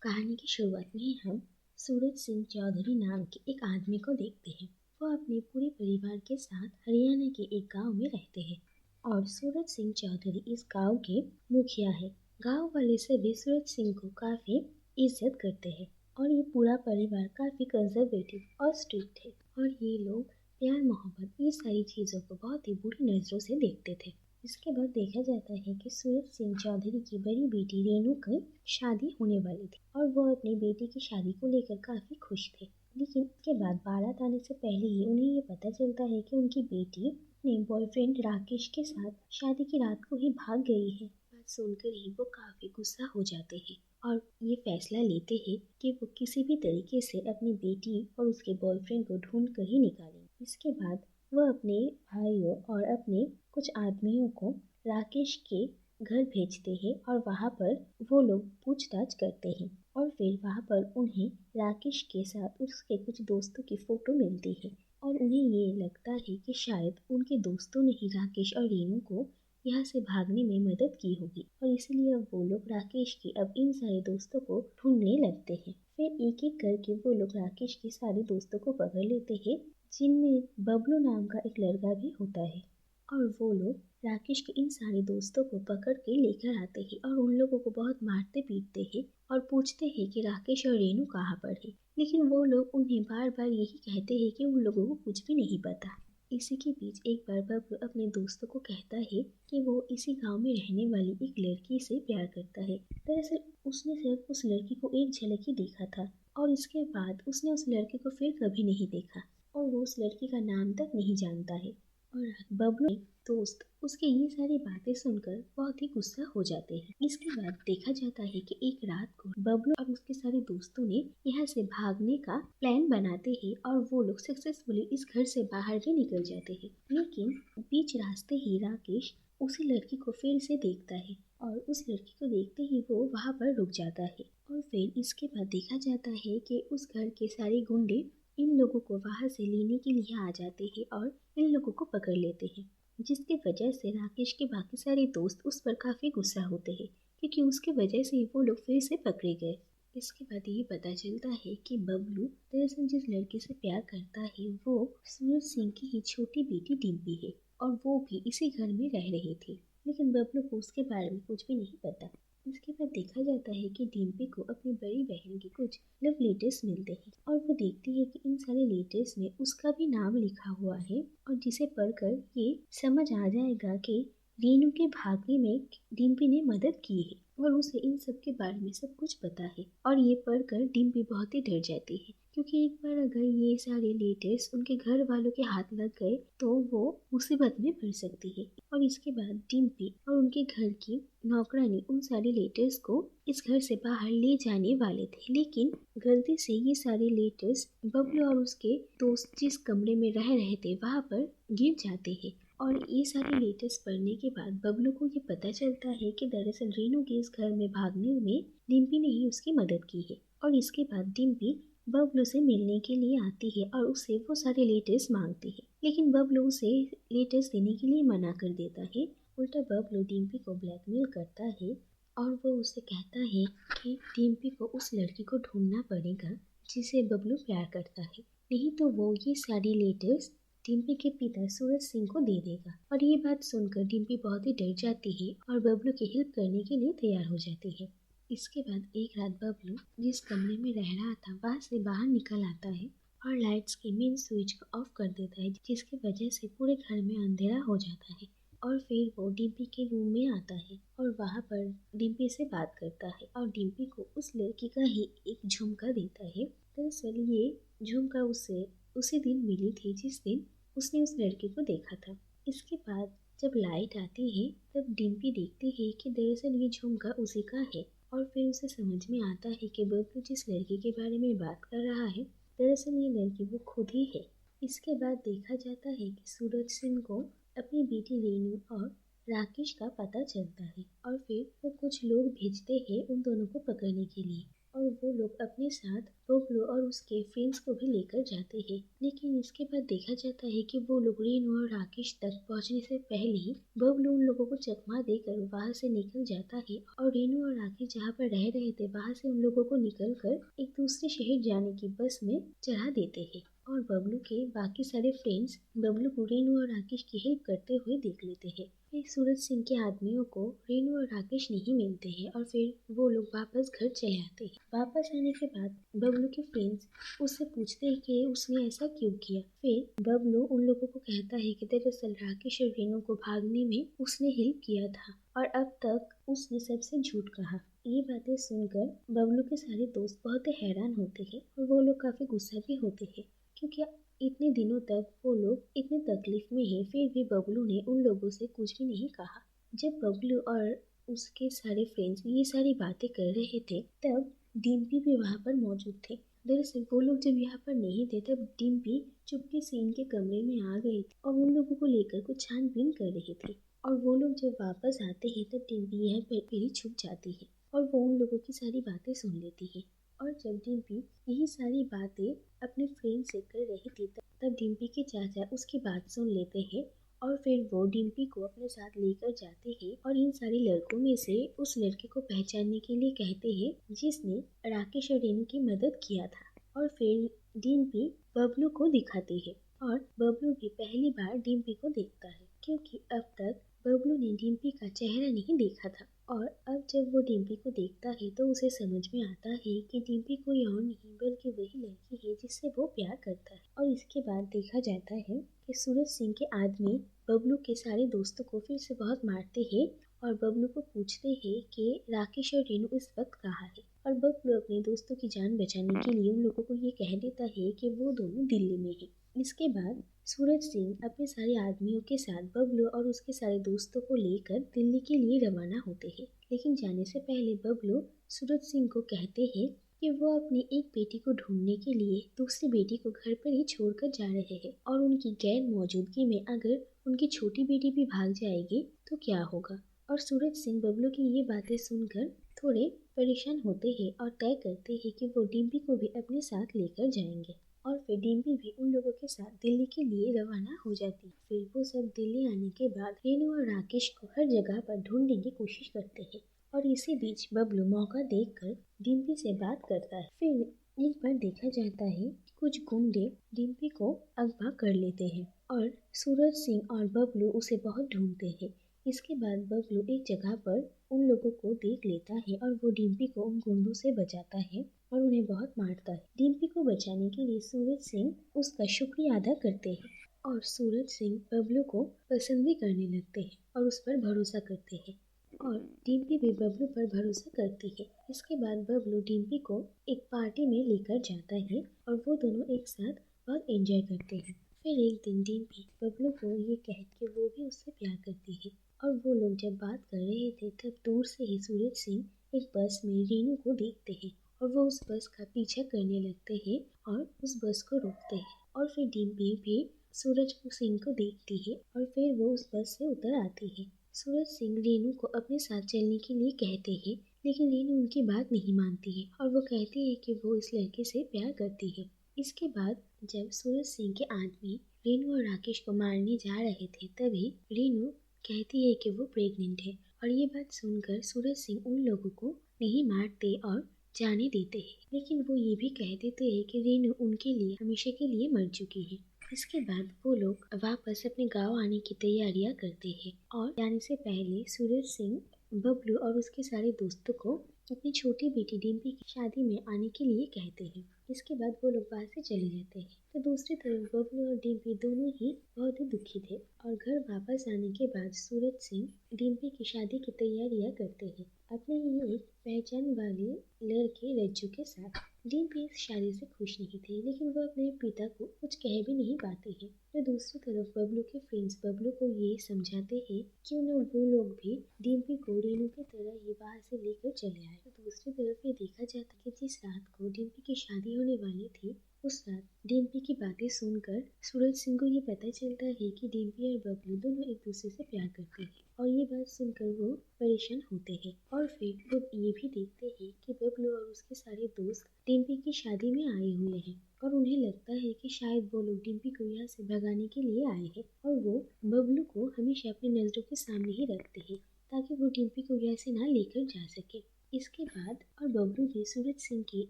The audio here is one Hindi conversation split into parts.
कहानी की शुरुआत में ही हम सूरज सिंह चौधरी नाम के एक आदमी को देखते हैं। वो अपने पूरे परिवार के साथ हरियाणा के एक गांव में रहते हैं और सूरज सिंह चौधरी इस गांव के मुखिया है। गांव वाले सभी सूरज सिंह को काफी इज्जत करते हैं और ये पूरा परिवार काफी कंजर्वेटिव और स्ट्रिक्ट है और ये लोग प्यार मोहब्बत ये सारी चीज़ों को बहुत ही बुरी नज़रों से देखते थे। इसके बाद देखा जाता है कि सूरज सिंह चौधरी की बड़ी बेटी रेनू की शादी होने वाली थी और वो अपनी बेटी की शादी को लेकर काफ़ी खुश थे। लेकिन इसके बाद बारात आने से पहले ही उन्हें ये पता चलता है कि उनकी बेटी अपने बॉयफ्रेंड राकेश के साथ शादी की रात को ही भाग गई है। बात सुनकर ही वो काफ़ी गुस्सा हो जाते हैं और ये फैसला लेते हैं कि वो किसी भी तरीके से अपनी बेटी और उसके बॉयफ्रेंड को ढूंढ कर ही निकालेंगे। इसके बाद वह अपने भाइयों और अपने कुछ आदमियों को राकेश के घर भेजते हैं और वहाँ पर वो लोग पूछताछ करते हैं और फिर वहाँ पर उन्हें राकेश के साथ उसके कुछ दोस्तों की फ़ोटो मिलती है और उन्हें ये लगता है कि शायद उनके दोस्तों ने ही राकेश और रेनू को यहाँ से भागने में मदद की होगी और इसीलिए अब वो लोग राकेश के अब इन सारे दोस्तों को ढूंढने लगते हैं। फिर एक एक करके वो लोग राकेश के सारे दोस्तों को पकड़ लेते हैं, जिनमें बबलू नाम का एक लड़का भी होता है और वो लोग राकेश के इन सारे दोस्तों को पकड़ के लेकर आते हैं और उन लोगों को बहुत मारते पीटते हैं और पूछते हैं कि राकेश और रेनू कहाँ पर है। लेकिन वो लोग उन्हें बार बार यही कहते हैं कि उन लोगों को कुछ भी नहीं पता। इसी के बीच एक बार बबलू अपने दोस्तों को कहता है कि वो इसी गांव में रहने वाली एक लड़की से प्यार करता है। दरअसल उसने सिर्फ उस लड़की को एक झलक ही देखा था और इसके बाद उसने उस लड़के को फिर कभी नहीं देखा और वो उस लड़की का नाम तक नहीं जानता है। और बबलू के दोस्त उसकी ये सारी बातें सुनकर बहुत ही गुस्सा हो जाते हैं। इसके बाद देखा जाता है कि एक रात को बबलू और उसके सारे दोस्तों ने यहाँ से भागने का प्लान बनाते हैं और वो लोग सक्सेसफुली इस घर से बाहर भी निकल जाते हैं। लेकिन बीच रास्ते ही राकेश उसी लड़की को फिर से देखता है और उस लड़की को देखते ही वो वहाँ पर रुक जाता है और फिर इसके बाद देखा जाता है कि उस घर के सारे गुंडे इन लोगों को वहाँ से लेने के लिए आ जाते हैं और इन लोगों को पकड़ लेते हैं, जिसकी वजह से राकेश के बाकी सारे दोस्त उस पर काफ़ी गुस्सा होते हैं क्योंकि उसकी वजह से वो लोग फिर से पकड़े गए। इसके बाद ये पता चलता है कि बबलू दरअसल जिस लड़की से प्यार करता है वो सूरज सिंह की ही छोटी बेटी डिम्पी है और वो भी इसी घर में रह रही थी। लेकिन बबलू को उसके बारे में कुछ भी नहीं पता। इसके बाद देखा जाता है कि डिम्पी को अपनी बड़ी बहन के कुछ लव लेटर्स मिलते हैं और वो देखती है कि इन सारे लेटर्स में उसका भी नाम लिखा हुआ है और जिसे पढ़कर ये समझ आ जाएगा कि रीनू के भागने में डिम्पी ने मदद की है और उसे इन सब के बारे में सब कुछ पता है। और ये पढ़कर डिम्पी बहुत ही डर जाती है क्योंकि एक बार अगर ये सारे लेटर्स उनके घर वालों के हाथ लग गए तो वो मुसीबत में पड़ सकती है। और इसके बाद डिम्पी और उनके घर की नौकरानी उन सारे लेटर्स को इस घर से बाहर ले जाने वाले थे, लेकिन गलती से ये सारे लेटर्स बबलू और उसके दोस्त जिस कमरे में रह रहे थे वहाँ पर गिर जाते हैं। और ये सारे लेटर्स पढ़ने के बाद बबलू को ये पता चलता है कि दरअसल रीनू के इस घर में भागने में डिम्पी ने ही उसकी मदद की है। और इसके बाद डिम्पी बबलू से मिलने के लिए आती है और उससे वो सारे लेटर्स मांगती है, लेकिन बबलू उसे लेटर्स देने के लिए मना कर देता है। उल्टा बबलू डिम्पी को ब्लैकमेल करता है और वो उसे कहता है कि डिम्पी को उस लड़की को ढूंढना पड़ेगा जिसे बबलू प्यार करता है, नहीं तो वो ये सारी लेटर्स डिम्पी के पिता सूरज सिंह को दे देगा। और ये बात सुनकर डिम्पी बहुत ही डर जाती है और बबलू की हेल्प करने के लिए तैयार हो जाती है। इसके बाद एक रात बबलू जिस कमरे में रह रहा था वहाँ से बाहर निकल आता है और लाइट्स के मेन स्विच को ऑफ कर देता है, जिसकी वजह से पूरे घर में अंधेरा हो जाता है। और फिर वो डिम्पी के रूम में आता है और वहाँ पर डिम्पी से बात करता है और डिम्पी को उस लड़की का ही एक झुमका देता है। दरअसल ये झुमका उसे उसी दिन मिली थी जिस दिन उसने उस लड़के को देखा था। इसके बाद जब लाइट आती है तब डिम्पी देखती है कि दरअसल ये झुमका उसी का है और फिर उसे समझ में आता है कि बबलू जिस लड़की के बारे में बात कर रहा है दरअसल ये लड़की वो खुद ही है। इसके बाद देखा जाता है कि सूरज सिंह को अपनी बेटी रेनू और राकेश का पता चलता है और फिर वो कुछ लोग भेजते हैं उन दोनों को पकड़ने के लिए और और वो लोग अपने साथ बबलू और उसके फ्रेंड्स को भी लेकर जाते हैं। लेकिन इसके बाद देखा जाता है कि वो लोग रेनू और राकेश तक पहुंचने से पहले ही बबलू उन लोगों को चकमा देकर वहां से निकल जाता है और रेनू और राकेश जहाँ पर रह रहे थे वहां से उन लोगों को निकल कर एक दूसरे शहर जाने की बस में चढ़ा देते हैं। और बबलू के बाकी सारे फ्रेंड्स बबलू को रेनू और राकेश की हेल्प करते हुए देख लेते हैं। फिर सूरज सिंह के आदमियों को रेनू और राकेश नहीं मिलते हैं और फिर वो लोग वापस घर चले आते हैं। वापस आने के बाद बबलू के फ्रेंड्स उससे पूछते हैं कि उसने ऐसा क्यों किया। फिर बबलू उन लोगों को कहता है कि दरअसल राकेश और रेनू को भागने में उसने हेल्प किया था और अब तक उसने सबसे झूठ कहा। ये बातें सुनकर बबलू के सारे दोस्त बहुत ही हैरान होते हैं और वो लोग काफी गुस्सा भी होते हैं, क्योंकि इतने दिनों तक वो लोग इतनी तकलीफ में हैं, फिर भी बबलू ने उन लोगों से कुछ भी नहीं कहा। जब बबलू और उसके सारे फ्रेंड्स ये सारी बातें कर रहे थे तब डिम्पी भी वहाँ पर मौजूद थे। दरअसल वो लोग जब यहाँ पर नहीं थे तब डिम्पी चुपके से इनके कमरे में आ गई थी और उन लोगों को लेकर कुछ छानबीन कर रहे थे। और वो लोग जब वापस आते हैं तब डिम्पी यहाँ पर ही छुप जाती है और वो उन लोगों की सारी बातें सुन लेती है। और जब डिम्पी यही सारी बातें अपने फ्रेंड से कर रही थी तब डिम्पी के चाचा उसकी बात सुन लेते हैं और फिर वो डिम्पी को अपने साथ लेकर जाते हैं और इन सारे लड़कों में से उस लड़के को पहचानने के लिए कहते हैं जिसने राकेश और रेनू की मदद किया था। और फिर डिम्पी बबलू को दिखाती है और बबलू भी पहली बार डिम्पी को देखता है, क्योंकि अब तक बबलू ने डिम्पी का चेहरा नहीं देखा था। और अब जब वो डिम्पी को देखता है तो उसे समझ में आता है कि डिम्पी कोई और नहीं बल्कि वही लड़की है जिससे वो प्यार करता है। और इसके बाद देखा जाता है कि सूरज सिंह के आदमी बबलू के सारे दोस्तों को फिर से बहुत मारते हैं और बबलू को पूछते हैं कि राकेश और रेनू इस वक्त कहाँ है। और बबलू अपने दोस्तों की जान बचाने के लिए उन लोगों को ये कह देता है कि वो दोनों दिल्ली में है। इसके बाद सूरज सिंह अपने सारे आदमियों के साथ बबलू और उसके सारे दोस्तों को लेकर दिल्ली के लिए रवाना होते हैं। लेकिन जाने से पहले बबलू सूरज सिंह को कहते हैं कि वो अपनी एक बेटी को ढूंढने के लिए दूसरी बेटी को घर पर ही छोड़कर जा रहे हैं और उनकी गैर मौजूदगी में अगर उनकी छोटी बेटी भी भाग जाएगी तो क्या होगा। और सूरज सिंह बबलू की ये बातें सुनकर थोड़े परेशान होते हैं और तय करते हैं कि वो डिम्पी को भी अपने साथ लेकर जाएंगे। और फिर डिम्पी भी उन लोगों के साथ दिल्ली के लिए रवाना हो जाती है। फिर वो सब दिल्ली आने के बाद रेनू और राकेश को हर जगह पर ढूंढने की कोशिश करते हैं और इसी बीच बबलू मौका देखकर डिम्पी से बात करता है। फिर एक बार देखा जाता है कि कुछ गुंडे डिम्पी को अगवा कर लेते हैं और सूरज सिंह और बबलू उसे बहुत ढूंढते हैं। इसके बाद बबलू एक जगह पर उन लोगों को देख लेता है और वो डिम्पी को उन गुंडों से बचाता है और उन्हें बहुत मारता है। डिम्पी को बचाने के लिए सूरज सिंह उसका शुक्रिया अदा करते हैं और सूरज सिंह बबलू को पसंद भी करने लगते हैं और उस पर भरोसा करते हैं और डिम्पी भी बबलू पर भरोसा करती है। इसके बाद बबलू डिम्पी को एक पार्टी में लेकर जाता है और वो दोनों एक साथ बहुत एंजॉय करते हैं। फिर एक दिन डिम्पी बबलू को ये कह कि वो भी उससे प्यार करती है और वो लोग जब बात कर रहे थे तब दूर से ही सूरज सिंह एक बस में रेनू को देखते हैं और वो उस बस का पीछा करने लगते हैं और उस बस को रोकते हैं। और फिर डिम्पी भी सूरज सिंह को देखती है और फिर वो उस बस से उतर आती है। सूरज सिंह रेनू को अपने साथ चलने के लिए कहते हैं, लेकिन रेनू उनकी बात नहीं मानती है और वो कहती है कि वो इस लड़के से प्यार करती है। इसके बाद जब सूरज सिंह के आदमी रेनू और राकेश को मारने जा रहे थे तभी रेनू कहती है कि वो प्रेग्नेंट है और ये बात सुनकर सूरज सिंह उन लोगों को नहीं मारते और जाने देते हैं, लेकिन वो ये भी कह देते हैं कि रेनू उनके लिए हमेशा के लिए मर चुकी है। इसके बाद वो लोग वापस अपने गांव आने की तैयारियां करते हैं और जाने से पहले सूरज सिंह बबलू और उसके सारे दोस्तों को अपनी छोटी बेटी डिम्पी की शादी में आने के लिए कहते हैं। इसके बाद वो लोग वहाँ से चले जाते हैं। तो दूसरी तरफ बबलू और डिम्पी दोनों ही बहुत ही दुखी थे और घर वापस आने के बाद सूरज सिंह डिम्पी की शादी की तैयारियां करते हैं अपने ही एक पहचान वाले लड़के रज्जू के साथ। डिम्पी इस शादी से खुश नहीं थे, लेकिन वो अपने पिता को कुछ कह भी नहीं पाते हैं। तो दूसरी तरफ बबलू के फ्रेंड्स बबलू को ये समझाते हैं क्यों न वो लोग भी डिम्पी को रेनू की तरह ही वहाँ से लेकर चले आए। तो दूसरी तरफ ये देखा जाता है कि जिस रात को डिम्पी की शादी होने वाली थी उस रात डिम्पी की बातें सुनकर सूरज सिंह को ये पता चलता है कि डिम्पी और बबलू दोनों एक दूसरे से प्यार करते हैं और ये बात सुनकर वो परेशान होते हैं। और फिर वो ये भी देखते हैं कि बबलू और उसके सारे दोस्त डिम्पी की शादी में आए हुए हैं और उन्हें लगता है कि शायद वो लोग डिम्पी को यहाँ से भगाने के लिए आए हैं और वो बबलू को हमेशा अपनी नजरों के सामने ही रखते हैं ताकि वो डिम्पी को यहाँ से ना लेकर जा सके। इसके बाद और बबलू भी सूरज सिंह की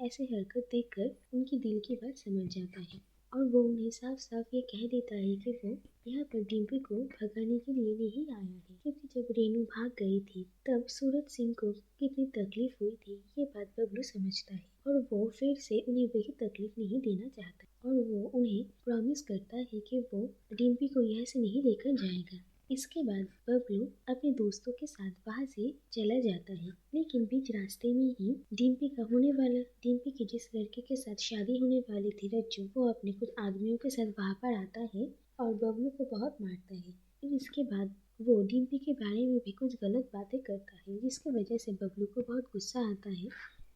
ऐसे हरकत देखकर उनकी दिल की बात समझ जाता है और वो उन्हें साफ साफ ये कह देता है कि वो यहाँ पर डिम्पी को भगाने के लिए नहीं आया है, क्योंकि जब रेनू भाग गई थी तब सूरज सिंह को कितनी तकलीफ हुई थी ये बात बबलू समझता है और वो फिर से उन्हें वही तकलीफ नहीं देना चाहता और वो उन्हें प्रॉमिस करता है कि वो डिम्पी को यहाँ से नहीं लेकर जाएगा। इसके बाद बबलू अपने दोस्तों के साथ वहाँ से चला जाता है, लेकिन बीच रास्ते में ही डिम्पी की जिस लड़के के साथ शादी होने वाली थी रज्जू, वो अपने कुछ आदमियों के साथ वहाँ पर आता है और बबलू को बहुत मारता है। फिर इसके बाद वो डिम्पी के बारे में भी कुछ गलत बातें करता है जिसकी वजह से बबलू को बहुत गुस्सा आता है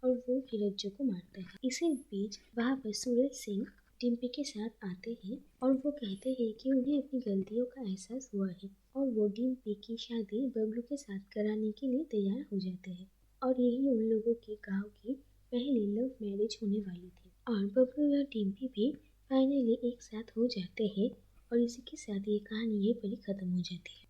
और वो फिर रज्जू को मारता है। इसी बीच वहाँ पर सूरज सिंह डिम्पी के साथ आते हैं और वो कहते हैं कि उन्हें अपनी गलतियों का एहसास हुआ है और वो डिम्पी की शादी बबलू के साथ कराने के लिए तैयार हो जाते हैं और यही उन लोगों के गांव की पहली लव मैरिज होने वाली थी और बबलू और डिम्पी भी फाइनली एक साथ हो जाते हैं और इसी के साथ ये कहानी यहीं पर ही खत्म हो जाती है।